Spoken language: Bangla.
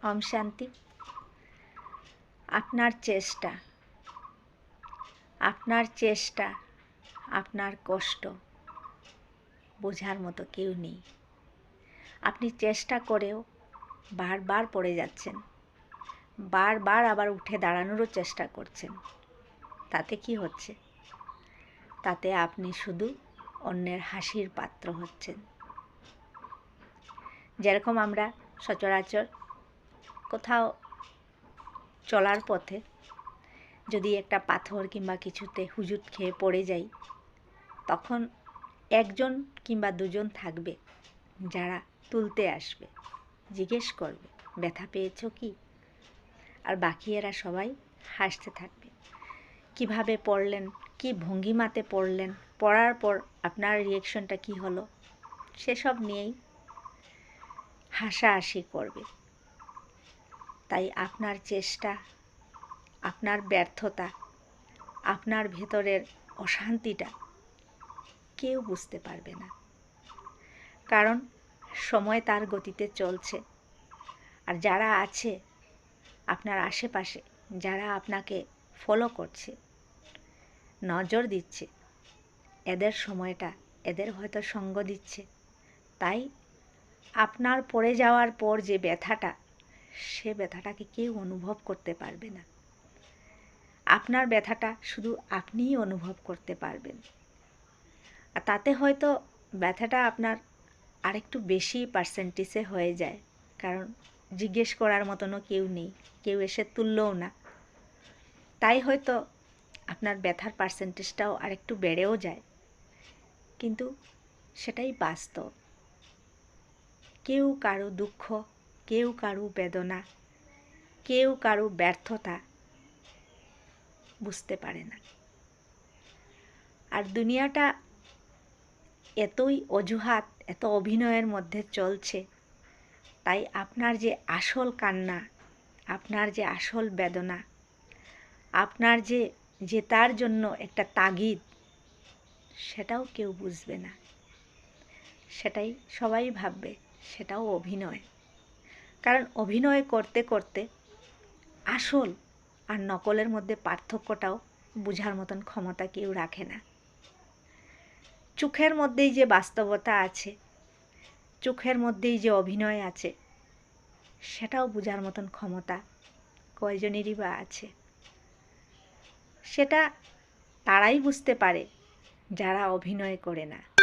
ওম শান্তি। আপনার চেষ্টা, আপনার কষ্ট বোঝার মতো কেউ নেই। আপনি চেষ্টা করেও বারবার পড়ে যাচ্ছেন, বারবার আবার উঠে দাঁড়ানোরও চেষ্টা করছেন। তাতে কি হচ্ছে? তাতে আপনি শুধু অন্যের হাসির পাত্র হচ্ছেন। যেরকম আমরা সচরাচর কোথাও চলার পথে যদি একটা পাথর কিংবা কিছুতে হুজুট খেয়ে পড়ে যাই, তখন একজন কিংবা দুজন থাকবে যারা তুলতে আসবে, জিজ্ঞেস করবে ব্যথা পেয়েছো কি? আর বাকি এরা সবাই হাসতে থাকবে। কিভাবে পড়লেন, কি ভঙ্গিমাতে পড়লেন, পড়ার পর আপনার রিয়েকশনটা কি হলো, সেসব নিয়েই হাসাহাসি করবে। তাই আপনার চেষ্টা, আপনার ব্যর্থতা, আপনার ভেতরের অশান্তিটা কেউ বুঝতে পারবে না। কারণ সময় তার গতিতে চলছে। আর যারা আছে আপনার আশেপাশে, যারা আপনাকে ফলো করছে, নজর দিচ্ছে, এদের সময়টা এদের হয়তো সঙ্গ দিচ্ছে। তাই আপনার পড়ে যাওয়ার পর যে ব্যথাটা, সে ব্যথাটাকে কেউ অনুভব করতে পারবে না। আপনার ব্যথাটা শুধু আপনিই অনুভব করতে পারবেন। আর তাতে হয়তো ব্যথাটা আপনার আরেকটু বেশি পার্সেন্টেজে হয়ে যায়, কারণ জিজ্ঞেস করার মতনও কেউ নেই, কেউ এসে তুললেও না। তাই হয়তো আপনার ব্যথার পার্সেন্টেজটাও আরেকটু বেড়েও যায়। কিন্তু সেটাই বাস্তব। কেউ কারো দুঃখ, কেউ কারো বেদনা, কেউ কারো ব্যর্থতা বুঝতে পারে না। আর দুনিয়াটা এতই অজুহাত, এত অভিনয়ের মধ্যে চলছে। তাই আপনার যে আসল কান্না, আপনার যে আসল বেদনা, আপনার যে জেতার জন্য একটা তাগিদ, সেটাও কেউ বুঝবে না। সেটাই সবাই ভাববে সেটাও অভিনয়। কারণ অভিনয় করতে করতে আসল আর নকলের মধ্যে পার্থক্যটাও বোঝার মতন ক্ষমতা কেউ রাখে না। চোখের মধ্যেই যে বাস্তবতা আছে, চোখের মধ্যেই যে অভিনয় আছে, সেটাও বোঝার মতন ক্ষমতা কয়জনেরই বা আছে। সেটা তারাই বুঝতে পারে যারা অভিনয় করে না।